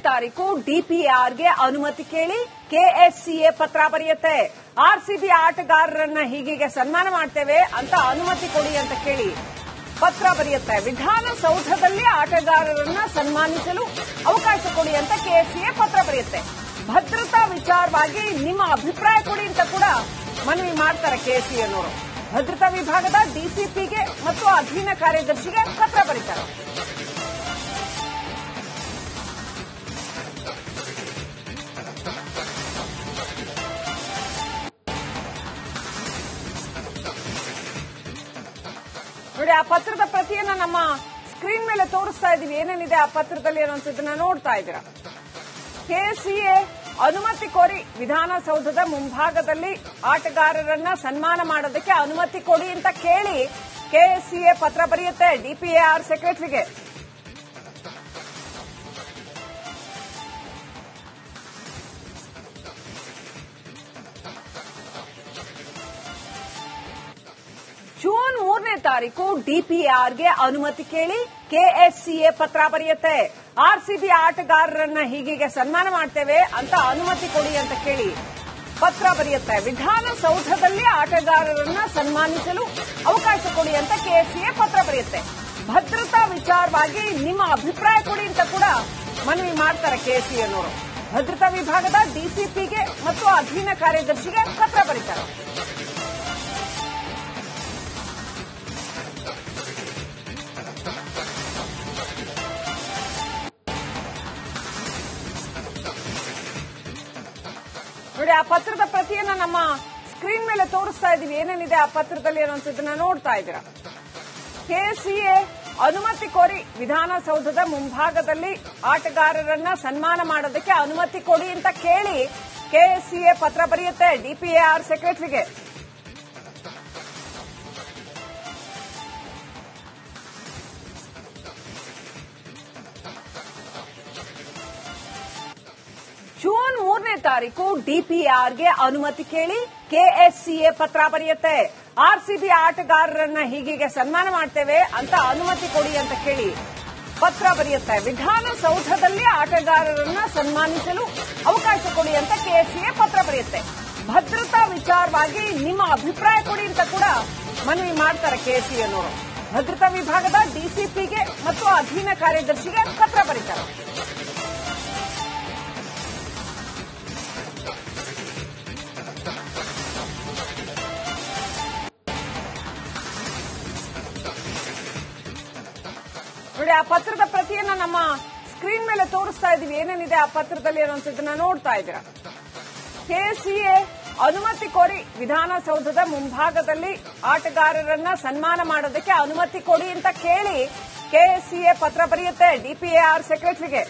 ತಾರೀಕು ಡಿಪಿಆರ್ಗೆ ಅನುಮತಿ ಕೇಳಿ ಕೆಎಸ್ಸಿಎ ಪತ್ರ ಬರೆಯುತ್ತೆ. ಆರ್ಸಿಬಿ ಆಟಗಾರರನ್ನ ಹೀಗೆ ಸನ್ಮಾನ ಮಾಡ್ತೇವೆ ಅಂತ ಅನುಮತಿ ಕೊಡಿ ಅಂತ ಕೇಳಿ ಪತ್ರ ಬರೆಯುತ್ತೆ. ವಿಧಾನಸೌಧದಲ್ಲಿ ಆಟಗಾರರನ್ನ ಸನ್ಮಾನಿಸಲು ಅವಕಾಶ ಕೊಡಿ ಅಂತ ಕೆಎಸ್ಸಿಎ ಪತ್ರ ಬರೆಯುತ್ತೆ. ಭದ್ರತಾ ವಿಚಾರವಾಗಿ ನಿಮ್ಮ ಅಭಿಪ್ರಾಯ ಕೊಡಿ ಅಂತ ಕೂಡ ಮನವಿ ಮಾಡ್ತಾರೆ ಕೆಎಸ್ಸಿಎ ಅನ್ನೋರು. ಭದ್ರತಾ ವಿಭಾಗದ ಡಿಸಿಪಿಗೆ ಮತ್ತು ಅಧೀನ ಕಾರ್ಯದರ್ಶಿಗೆ ಪತ್ರ ಬರೀತಾರೆ. ನೋಡಿ, ಆ ಪತ್ರದ ಪ್ರತಿಯನ್ನ ನಮ್ಮ ಸ್ಕ್ರೀನ್ ಮೇಲೆ ತೋರಿಸ್ತಾ ಇದೀವಿ. ಏನೇನಿದೆ ಆ ಪತ್ರದಲ್ಲಿ ಅನ್ನೋದನ್ನ ನೋಡ್ತಾ ಇದ್ದೀರಾ. ಕೆಎಸ್ಸಿಎ ಅನುಮತಿ ಕೋರಿ ವಿಧಾನಸೌಧದ ಮುಂಭಾಗದಲ್ಲಿ ಆಟಗಾರರನ್ನ ಸನ್ಮಾನ ಮಾಡೋದಕ್ಕೆ ಅನುಮತಿ ಕೊಡಿ ಅಂತ ಕೇಳಿ ಕೆಎಸ್ಸಿಎ ಪತ್ರ ಬರೆಯುತ್ತೆ ಡಿಪಿಆರ್ ಸೆಕ್ರೆಟರಿಗೆ. ಜೂನ್ 3ನೇ ತಾರೀಕು ಡಿಪಿಆರ್ಗೆ ಅನುಮತಿ ಕೇಳಿ ಕೆಎಸ್ಸಿಎ ಪತ್ರ ಬರೆಯುತ್ತೆ. ಆರ್ಸಿಬಿ ಆಟಗಾರರನ್ನ ಹೀಗೆ ಸನ್ಮಾನ ಮಾಡ್ತೇವೆ ಅಂತ ಅನುಮತಿ ಕೊಡಿ ಅಂತ ಕೇಳಿ ಪತ್ರ ಬರೆಯುತ್ತೆ. ವಿಧಾನಸೌಧದಲ್ಲಿ ಆಟಗಾರರನ್ನ ಸನ್ಮಾನಿಸಲು ಅವಕಾಶ ಕೊಡಿ ಅಂತ ಕೆಎಸ್ಸಿಎ ಪತ್ರ ಬರೆಯುತ್ತೆ. ಭದ್ರತಾ ವಿಚಾರವಾಗಿ ನಿಮ್ಮ ಅಭಿಪ್ರಾಯ ಕೊಡಿ ಅಂತ ಕೂಡ ಮನವಿ ಮಾಡ್ತಾರೆ ಕೆಎಸ್ಸಿಎ ಅನ್ನೋರು. ಭದ್ರತಾ ವಿಭಾಗದ ಡಿಸಿಪಿಗೆ ಮತ್ತು ಅಧೀನ ಕಾರ್ಯದರ್ಶಿಗೆ ಪತ್ರ ಬರೀತಾರೆ. ನೋಡಿ, ಆ ಪತ್ರದ ಪ್ರತಿಯನ್ನ ನಮ್ಮ ಸ್ಕ್ರೀನ್ ಮೇಲೆ ತೋರಿಸ್ತಾ ಇದೀವಿ. ಏನೇನಿದೆ ಆ ಪತ್ರದಲ್ಲಿ ಅನ್ನೋದನ್ನ ನೋಡ್ತಾ ಇದ್ದೀರಾ. ಕೆಎಸ್ಸಿಎ ಅನುಮತಿ ಕೋರಿ ವಿಧಾನಸೌಧದ ಮುಂಭಾಗದಲ್ಲಿ ಆಟಗಾರರನ್ನ ಸನ್ಮಾನ ಮಾಡೋದಕ್ಕೆ ಅನುಮತಿ ಕೊಡಿ ಅಂತ ಕೇಳಿ ಕೆಎಸ್ಸಿಎ ಪತ್ರ ಬರೆಯುತ್ತೆ ಡಿಪಿಆರ್ ಸೆಕ್ರೆಟರಿಗೆ. ಜೂನ್ 3ನೇ ತಾರೀಕು ಡಿಪಿಆರ್ಗೆ ಅನುಮತಿ ಕೇಳಿ ಕೆಎಸ್ಸಿಎ ಪತ್ರ ಬರೆಯುತ್ತೆ. ಆರ್ಸಿಬಿ ಆಟಗಾರರನ್ನ ಹೀಗೆ ಸನ್ಮಾನ ಮಾಡ್ತೇವೆ ಅಂತ ಅನುಮತಿ ಕೊಡಿ ಅಂತ ಕೇಳಿ ಪತ್ರ ಬರೆಯುತ್ತೆ. ವಿಧಾನಸೌಧದಲ್ಲಿ ಆಟಗಾರರನ್ನ ಸನ್ಮಾನಿಸಲು ಅವಕಾಶ ಕೊಡಿ ಅಂತ ಕೆಎಸ್ಸಿಎ ಪತ್ರ ಬರೆಯುತ್ತೆ. ಭದ್ರತಾ ವಿಚಾರವಾಗಿ ನಿಮ್ಮ ಅಭಿಪ್ರಾಯ ಕೊಡಿ ಅಂತ ಕೂಡ ಮನವಿ ಮಾಡ್ತಾರೆ ಕೆಎಸ್ಸಿಎ ಅನ್ನೋರು. ಭದ್ರತಾ ವಿಭಾಗದ ಡಿಸಿಪಿಗೆ ಮತ್ತು ಅಧೀನ ಕಾರ್ಯದರ್ಶಿಗೆ ಪತ್ರ ಬರೀತಾರೆ. ನೋಡಿ, ಆ ಪತ್ರದ ಪ್ರತಿಯನ್ನ ನಮ್ಮ ಸ್ಕ್ರೀನ್ ಮೇಲೆ ತೋರಿಸ್ತಾ ಇದೀವಿ. ಏನೇನಿದೆ ಆ ಪತ್ರದಲ್ಲಿ ಅನ್ನೋದನ್ನ ನೋಡ್ತಾ ಇದ್ದೀರಾ. ಕೆಎಸ್ಸಿಎ ಅನುಮತಿ ಕೋರಿ ವಿಧಾನಸೌಧದ ಮುಂಭಾಗದಲ್ಲಿ ಆಟಗಾರರನ್ನ ಸನ್ಮಾನ ಮಾಡೋದಕ್ಕೆ ಅನುಮತಿ ಕೊಡಿ ಅಂತ ಕೇಳಿ ಕೆಎಸ್ಸಿಎ ಪತ್ರ ಬರೆಯುತ್ತೆ ಡಿಪಿಆರ್ ಸೆಕ್ರೆಟರಿಗೆ.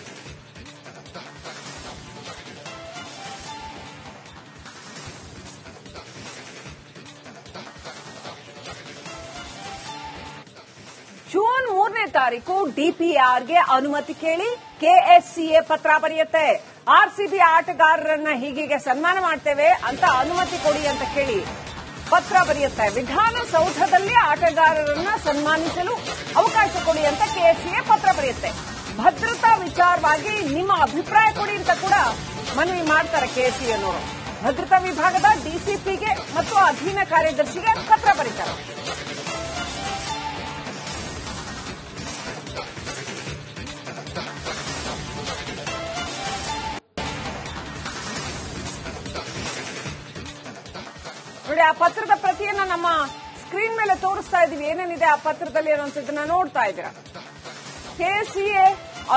ಜೂನ್ 3ನೇ ತಾರೀಕು ಡಿಪಿಆರ್ಗೆ ಅನುಮತಿ ಕೇಳಿ ಕೆಎಸ್ಸಿಎ ಪತ್ರ ಬರೆಯುತ್ತೆ. ಆರ್ಸಿಬಿ ಆಟಗಾರರನ್ನ ಹೀಗೆ ಸನ್ಮಾನ ಮಾಡ್ತೇವೆ ಅಂತ ಅನುಮತಿ ಕೊಡಿ ಅಂತ ಕೇಳಿ ಪತ್ರ ಬರೆಯುತ್ತೆ. ವಿಧಾನಸೌಧದಲ್ಲಿ ಆಟಗಾರರನ್ನ ಸನ್ಮಾನಿಸಲು ಅವಕಾಶ ಕೊಡಿ ಅಂತ ಕೆಎಸ್ಸಿಎ ಪತ್ರ ಬರೆಯುತ್ತೆ. ಭದ್ರತಾ ವಿಚಾರವಾಗಿ ನಿಮ್ಮ ಅಭಿಪ್ರಾಯ ಕೊಡಿ ಅಂತ ಕೂಡ ಮನವಿ ಮಾಡ್ತಾರೆ ಕೆಎಸ್ಸಿಎ ಅನ್ನೋರು. ಭದ್ರತಾ ವಿಭಾಗದ ಡಿಸಿಪಿಗೆ ಮತ್ತು ಅಧೀನ ಕಾರ್ಯದರ್ಶಿಗೆ ಪತ್ರ ಬರೀತಾರೆ. ನೋಡಿ, ಆ ಪತ್ರದ ಪ್ರತಿಯನ್ನ ನಮ್ಮ ಸ್ಕ್ರೀನ್ ಮೇಲೆ ತೋರಿಸ್ತಾ ಇದೀವಿ. ಏನೇನಿದೆ ಆ ಪತ್ರದಲ್ಲಿ ಅನ್ನೋದನ್ನ ನೋಡ್ತಾ ಇದ್ದೀರಾ. ಕೆಎಸ್ಸಿಎ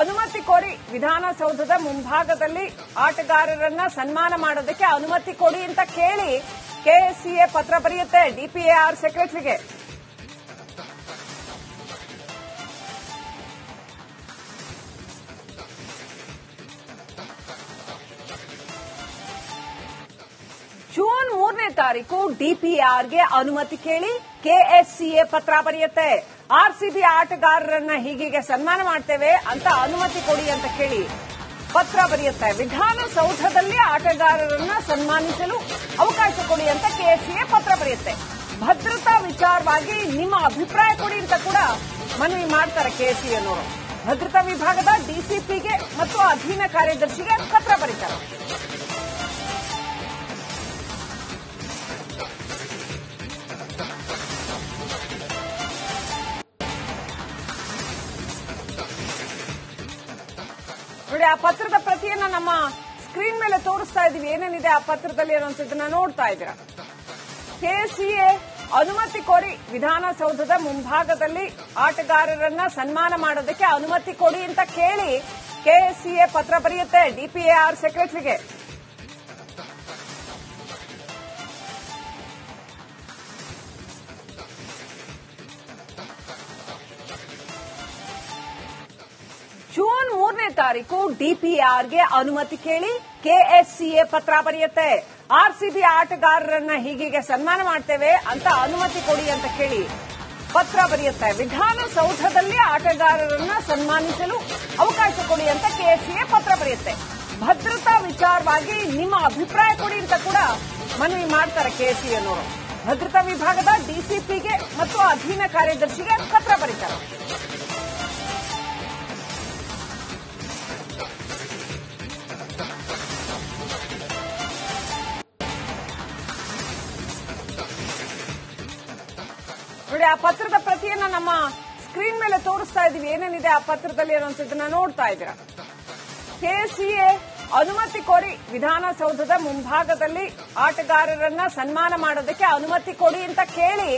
ಅನುಮತಿ ಕೋರಿ ವಿಧಾನಸೌಧದ ಮುಂಭಾಗದಲ್ಲಿ ಆಟಗಾರರನ್ನ ಸನ್ಮಾನ ಮಾಡೋದಕ್ಕೆ ಅನುಮತಿ ಕೊಡಿ ಅಂತ ಕೇಳಿ ಕೆಎಸ್ಸಿಎ ಪತ್ರ ಬರೆಯುತ್ತೆ ಡಿಪಿಆರ್ ಸೆಕ್ರೆಟರಿಗೆ. ಜೂನ್ 3ನೇ ತಾರೀಕು ಡಿಪಿಆರ್ಗೆ ಅನುಮತಿ ಕೇಳಿ ಕೆಎಸ್ಸಿಎ ಪತ್ರ ಬರೆಯುತ್ತೆ. ಆರ್ಸಿಬಿ ಆಟಗಾರರನ್ನ ಹೀಗೆ ಸನ್ಮಾನ ಮಾಡ್ತೇವೆ ಅಂತ ಅನುಮತಿ ಕೊಡಿ ಅಂತ ಕೇಳಿ ಪತ್ರ ಬರೆಯುತ್ತೆ. ವಿಧಾನಸೌಧದಲ್ಲಿ ಆಟಗಾರರನ್ನ ಸನ್ಮಾನಿಸಲು ಅವಕಾಶ ಕೊಡಿ ಅಂತ ಕೆಎಸ್ಸಿಎ ಪತ್ರ ಬರೆಯುತ್ತೆ. ಭದ್ರತಾ ವಿಚಾರವಾಗಿ ನಿಮ್ಮ ಅಭಿಪ್ರಾಯ ಕೊಡಿ ಅಂತ ಕೂಡ ಮನವಿ ಮಾಡ್ತಾರೆ ಕೆಎಸ್ಸಿಎ ಅನ್ನೋರು. ಭದ್ರತಾ ವಿಭಾಗದ ಡಿಸಿಪಿಗೆ ಮತ್ತು ಅಧೀನ ಕಾರ್ಯದರ್ಶಿಗೆ ಪತ್ರ ಬರೀತಾರೆ. ನೋಡಿ, ಆ ಪತ್ರದ ಪ್ರತಿಯನ್ನ ನಮ್ಮ ಸ್ಕ್ರೀನ್ ಮೇಲೆ ತೋರಿಸ್ತಾ ಇದೀವಿ. ಏನೇನಿದೆ ಆ ಪತ್ರದಲ್ಲಿ ಅನ್ನೋದನ್ನ ನೋಡ್ತಾ ಇದ್ದೀರಾ. ಕೆಸಿಎ ಅನುಮತಿ ಕೋರಿ ವಿಧಾನಸೌಧದ ಮುಂಭಾಗದಲ್ಲಿ ಆಟಗಾರರನ್ನ ಸನ್ಮಾನ ಮಾಡೋದಕ್ಕೆ ಅನುಮತಿ ಕೊಡಿ ಅಂತ ಕೇಳಿ ಕೆಸಿಎ ಪತ್ರ ಬರೆಯುತ್ತೆ ಡಿಪಿಎಆರ್ ಸೆಕ್ರೆಟರಿಗೆ. ಜೂನ್ 3ನೇ ತಾರೀಕು ಡಿಪಿಆರ್ಗೆ ಅನುಮತಿ ಕೇಳಿ ಕೆಎಸ್ಸಿಎ ಪತ್ರ ಬರೆಯುತ್ತೆ. ಆರ್ಸಿಬಿ ಆಟಗಾರರನ್ನ ಹೀಗೆ ಸನ್ಮಾನ ಮಾಡ್ತೇವೆ ಅಂತ ಅನುಮತಿ ಕೊಡಿ ಅಂತ ಕೇಳಿ ಪತ್ರ ಬರೆಯುತ್ತೆ. ವಿಧಾನಸೌಧದಲ್ಲಿ ಆಟಗಾರರನ್ನ ಸನ್ಮಾನಿಸಲು ಅವಕಾಶ ಕೊಡಿ ಅಂತ ಕೆಎಸ್ಸಿಎ ಪತ್ರ ಬರೆಯುತ್ತೆ. ಭದ್ರತಾ ವಿಚಾರವಾಗಿ ನಿಮ್ಮ ಅಭಿಪ್ರಾಯ ಕೊಡಿ ಅಂತ ಕೂಡ ಮನವಿ ಮಾಡ್ತಾರೆ ಕೆಎಸ್ಸಿಎ ಅನ್ನೋರು. ಭದ್ರತಾ ವಿಭಾಗದ ಡಿಸಿಪಿಗೆ ಮತ್ತು ಅಧೀನ ಕಾರ್ಯದರ್ಶಿಗೆ ಪತ್ರ ಬರೀತಾರೆ. ನೋಡಿ, ಆ ಪತ್ರದ ಪ್ರತಿಯನ್ನ ನಮ್ಮ ಸ್ಕ್ರೀನ್ ಮೇಲೆ ತೋರಿಸ್ತಾ ಇದೀವಿ. ಏನೇನಿದೆ ಆ ಪತ್ರದಲ್ಲಿ ಅನ್ನೋದನ್ನ ನೋಡ್ತಾ ಇದ್ದೀರಾ. ಕೆಸಿಎ ಅನುಮತಿ ಕೋರಿ ವಿಧಾನಸೌಧದ ಮುಂಭಾಗದಲ್ಲಿ ಆಟಗಾರರನ್ನ ಸನ್ಮಾನ ಮಾಡೋದಕ್ಕೆ ಅನುಮತಿ ಕೊಡಿ ಅಂತ ಕೇಳಿ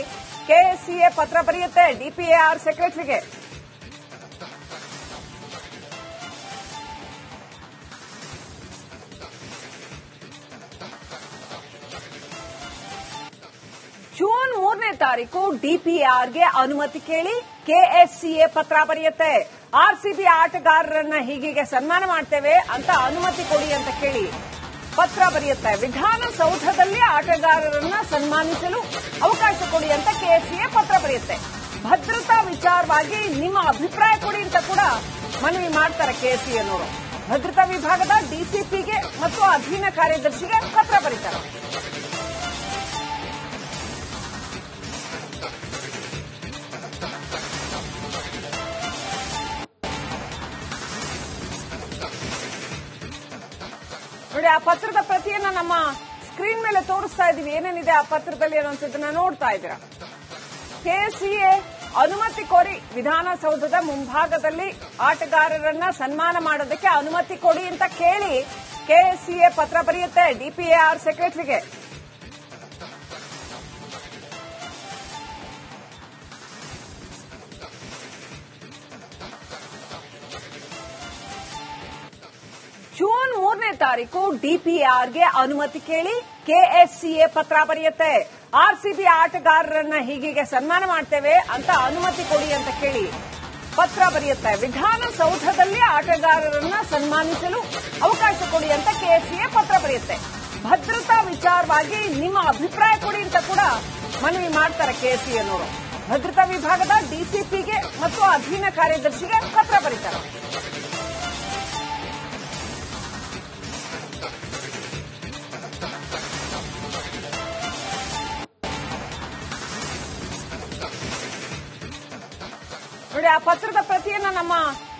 ಕೆಸಿಎ ಪತ್ರ ಬರೆಯುತ್ತೆ ಡಿಪಿಎಆರ್ ಸೆಕ್ರೆಟರಿಗೆ. ಜೂನ್ 3ನೇ ತಾರೀಕು ಡಿಪಿಆರ್ಗೆ ಅನುಮತಿ ಕೇಳಿ ಕೆಎಸ್ಸಿಎ ಪತ್ರ ಬರೆಯುತ್ತೆ. ಆರ್ಸಿಬಿ ಆಟಗಾರರನ್ನ ಹೀಗೆ ಸನ್ಮಾನ ಮಾಡ್ತೇವೆ ಅಂತ ಅನುಮತಿ ಕೊಡಿ ಅಂತ ಕೇಳಿ ಪತ್ರ ಬರೆಯುತ್ತೆ. ವಿಧಾನಸೌಧದಲ್ಲಿ ಆಟಗಾರರನ್ನ ಸನ್ಮಾನಿಸಲು ಅವಕಾಶ ಕೊಡಿ ಅಂತ ಕೆಎಸ್ಸಿಎ ಪತ್ರ ಬರೆಯುತ್ತೆ. ಭದ್ರತಾ ವಿಚಾರವಾಗಿ ನಿಮ್ಮ ಅಭಿಪ್ರಾಯ ಕೊಡಿ ಅಂತ ಕೂಡ ಮನವಿ ಮಾಡ್ತಾರೆ ಕೆಎಸ್ಸಿಎ ಅನ್ನೋರು. ಭದ್ರತಾ ವಿಭಾಗದ ಡಿಸಿಪಿಗೆ ಮತ್ತು ಅಧೀನ ಕಾರ್ಯದರ್ಶಿಗೆ ಪತ್ರ ಬರೀತಾರೆ. ನೋಡಿ, ಆ ಪತ್ರದ ಪ್ರತಿಯನ್ನ ನಮ್ಮ ಸ್ಕ್ರೀನ್ ಮೇಲೆ ತೋರಿಸ್ತಾ ಇದೀವಿ. ಏನೇನಿದೆ ಆ ಪತ್ರದಲ್ಲಿ ಅನ್ನೋದನ್ನ ನೋಡ್ತಾ ಇದ್ದೀರಾ. ಕೆಸಿಎ ಅನುಮತಿ ಕೋರಿ ವಿಧಾನಸೌಧದ ಮುಂಭಾಗದಲ್ಲಿ ಆಟಗಾರರನ್ನ ಸನ್ಮಾನ ಮಾಡೋದಕ್ಕೆ ಅನುಮತಿ ಕೊಡಿ ಅಂತ ಕೇಳಿ ಕೆಸಿಎ ಪತ್ರ ಬರೆಯುತ್ತೆ ಡಿಪಿಎಆರ್ ಸೆಕ್ರೆಟರಿಗೆ. ನೋಡಿ, ಆ ಪತ್ರದ ಪ್ರತಿಯನ್ನ ನಮ್ಮ ಸ್ಕ್ರೀನ್ ಮೇಲೆ ತೋರಿಸ್ತಾ ಇದೀವಿ. ಏನೇನಿದೆ ಆ ಪತ್ರದಲ್ಲಿ ಅನ್ನೋದನ್ನ ನೋಡ್ತಾ ಇದ್ದೀರಾ. ಕೆಸಿಎ ಅನುಮತಿ ಕೋರಿ ವಿಧಾನಸೌಧದ ಮುಂಭಾಗದಲ್ಲಿ ಆಟಗಾರರನ್ನ ಸನ್ಮಾನ ಮಾಡೋದಕ್ಕೆ ಅನುಮತಿ ಕೊಡಿ ಅಂತ ಕೇಳಿ ಕೆಸಿಎ ಪತ್ರ ಬರೆಯುತ್ತೆ ಡಿಪಿಎಆರ್ ಸೆಕ್ರೆಟರಿಗೆ. ಜೂನ್ 3ನೇ ತಾರೀಕು ಡಿಪಿಆರ್ಗೆ ಅನುಮತಿ ಕೇಳಿ ಕೆಎಸ್ಸಿಎ ಪತ್ರ ಬರೆಯುತ್ತೆ. ಆರ್ಸಿಬಿ ಆಟಗಾರರನ್ನ ಹೀಗೆ ಸನ್ಮಾನ ಮಾಡ್ತೇವೆ ಅಂತ ಅನುಮತಿ ಕೊಡಿ ಅಂತ ಕೇಳಿ ಪತ್ರ ಬರೆಯುತ್ತೆ. ವಿಧಾನಸೌಧದಲ್ಲಿ ಆಟಗಾರರನ್ನ ಸನ್ಮಾನಿಸಲು ಅವಕಾಶ ಕೊಡಿ ಅಂತ ಕೆಎಸ್ಸಿಎ ಪತ್ರ ಬರೆಯುತ್ತೆ. ಭದ್ರತಾ ವಿಚಾರವಾಗಿ ನಿಮ್ಮ ಅಭಿಪ್ರಾಯ ಕೊಡಿ ಅಂತ ಕೂಡ ಮನವಿ ಮಾಡ್ತಾರೆ ಕೆಎಸ್ಸಿಎ ಅನ್ನೋರು. ಭದ್ರತಾ ವಿಭಾಗದ ಡಿಸಿಪಿಗೆ ಮತ್ತು ಅಧೀನ ಕಾರ್ಯದರ್ಶಿಗೆ ಪತ್ರ ಬರೀತಾರೆ. ನೋಡಿ, ಆ ಪತ್ರದ ಪ್ರತಿಯನ್ನ ನಮ್ಮ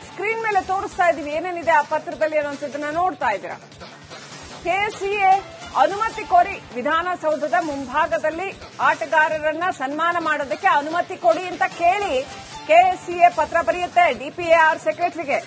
ಸ್ಕ್ರೀನ್ ಮೇಲೆ ತೋರಿಸ್ತಾ ಇದೀವಿ. ಏನೇನಿದೆ ಆ ಪತ್ರದಲ್ಲಿ ಅನ್ನೋದನ್ನ ನೋಡ್ತಾ ಇದ್ದೀರಾ. ಕೆಸಿಎ ಅನುಮತಿ ಕೋರಿ ವಿಧಾನಸೌಧದ ಮುಂಭಾಗದಲ್ಲಿ ಆಟಗಾರರನ್ನ ಸನ್ಮಾನ ಮಾಡೋದಕ್ಕೆ ಅನುಮತಿ ಕೊಡಿ ಅಂತ ಕೇಳಿ ಕೆಸಿಎ ಪತ್ರ ಬರೆಯುತ್ತೆ ಡಿಪಿಎಆರ್ ಸೆಕ್ರೆಟರಿಗೆ.